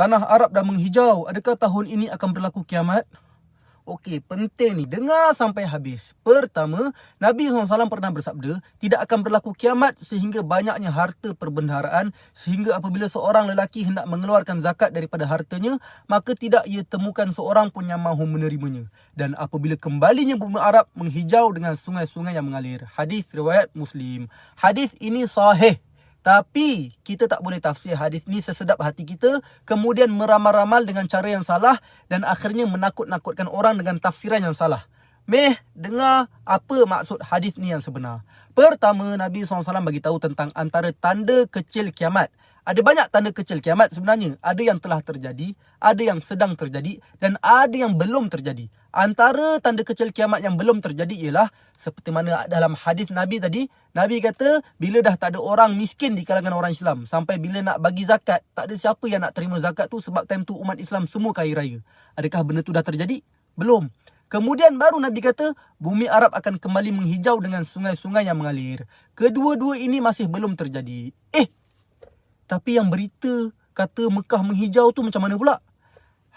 Tanah Arab dah menghijau. Adakah tahun ini akan berlaku kiamat? Okey, penting ni. Dengar sampai habis. Pertama, Nabi SAW pernah bersabda, tidak akan berlaku kiamat sehingga banyaknya harta perbendaharaan, sehingga apabila seorang lelaki hendak mengeluarkan zakat daripada hartanya, maka tidak ia temukan seorang pun yang mahu menerimanya. Dan apabila kembalinya bumi Arab menghijau dengan sungai-sungai yang mengalir. Hadis riwayat Muslim. Hadis ini sahih. Tapi kita tak boleh tafsir hadis ni sesedap hati kita, kemudian meramal-ramal dengan cara yang salah dan akhirnya menakut-nakutkan orang dengan tafsiran yang salah. Dengar apa maksud hadis ni yang sebenar. Pertama, Nabi SAW bagi tahu tentang antara tanda kecil kiamat. Ada banyak tanda kecil kiamat sebenarnya. Ada yang telah terjadi, ada yang sedang terjadi dan ada yang belum terjadi. Antara tanda kecil kiamat yang belum terjadi ialah seperti mana dalam hadis Nabi tadi, Nabi kata bila dah tak ada orang miskin di kalangan orang Islam, sampai bila nak bagi zakat, tak ada siapa yang nak terima zakat tu sebab time tu umat Islam semua kaya raya. Adakah benda tu dah terjadi? Belum. Kemudian baru Nabi kata bumi Arab akan kembali menghijau dengan sungai-sungai yang mengalir. Kedua-dua ini masih belum terjadi. Tapi yang berita kata Mekah menghijau tu macam mana pula?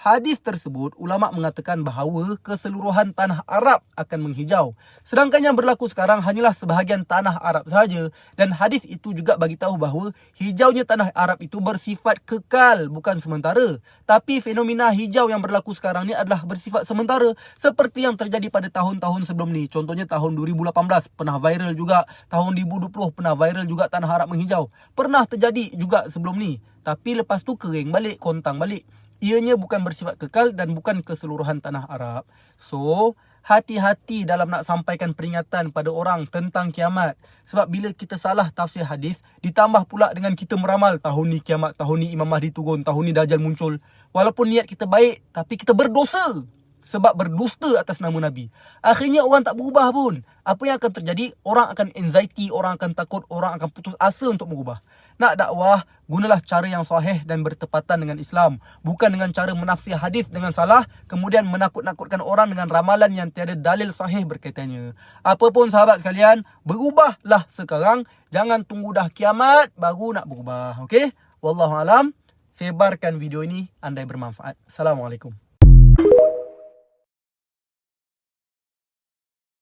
Hadis tersebut, ulama' mengatakan bahawa keseluruhan tanah Arab akan menghijau. Sedangkan yang berlaku sekarang hanyalah sebahagian tanah Arab sahaja. Dan hadis itu juga bagi tahu bahawa hijaunya tanah Arab itu bersifat kekal, bukan sementara. Tapi fenomena hijau yang berlaku sekarang ni adalah bersifat sementara. Seperti yang terjadi pada tahun-tahun sebelum ni. Contohnya tahun 2018 pernah viral juga. Tahun 2020 pernah viral juga tanah Arab menghijau. Pernah terjadi juga sebelum ni. Tapi lepas tu kering balik, kontang balik. Ianya bukan bersifat kekal dan bukan keseluruhan tanah Arab. So, hati-hati dalam nak sampaikan peringatan pada orang tentang kiamat. Sebab bila kita salah tafsir hadis, ditambah pula dengan kita meramal, tahun ni kiamat, tahun ni Imam Mahdi turun, tahun ni Dajjal muncul. Walaupun niat kita baik, tapi kita berdosa. Sebab berdusta atas nama Nabi. Akhirnya orang tak berubah pun. Apa yang akan terjadi? Orang akan anxiety, orang akan takut, orang akan putus asa untuk berubah. Nak dakwah, gunalah cara yang sahih dan bertepatan dengan Islam. Bukan dengan cara menafsir hadis dengan salah, kemudian menakut-nakutkan orang dengan ramalan yang tiada dalil sahih berkaitannya. Apapun sahabat sekalian, berubahlah sekarang. Jangan tunggu dah kiamat, baru nak berubah. Okey? Wallahualam. Sebarkan video ini andai bermanfaat. Assalamualaikum.